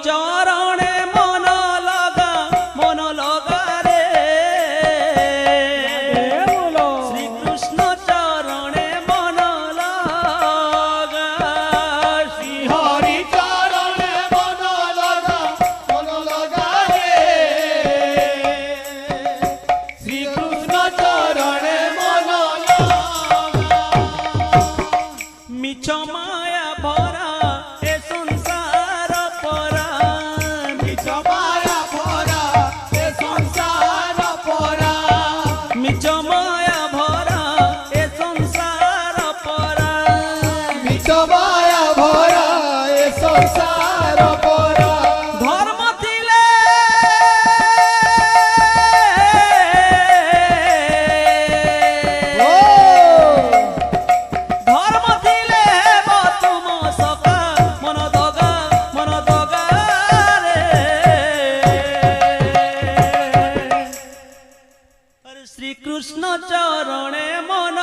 চরণে মন লগা রে শ্রীকৃষ্ণ চরণে মন লগা হরি চরণে মন লগা রে শ্রীকৃষ্ণ চরণে মন লগা মিছ মায়া ভরা এ সংসার পরা মিছ মায়া ভরা এ সংসার পরা মিছ মায়া ভরা এ সংসার পরা মিছ মায়া ভরা এ সংসার পরা ধর্ম ଥିଲେ ও ধর্ম ଥିଲେ ହେବ ତୁମ ସଖା ମନ ଦଗା ରେ আরে শ্রীকৃষ্ণ চরণে মন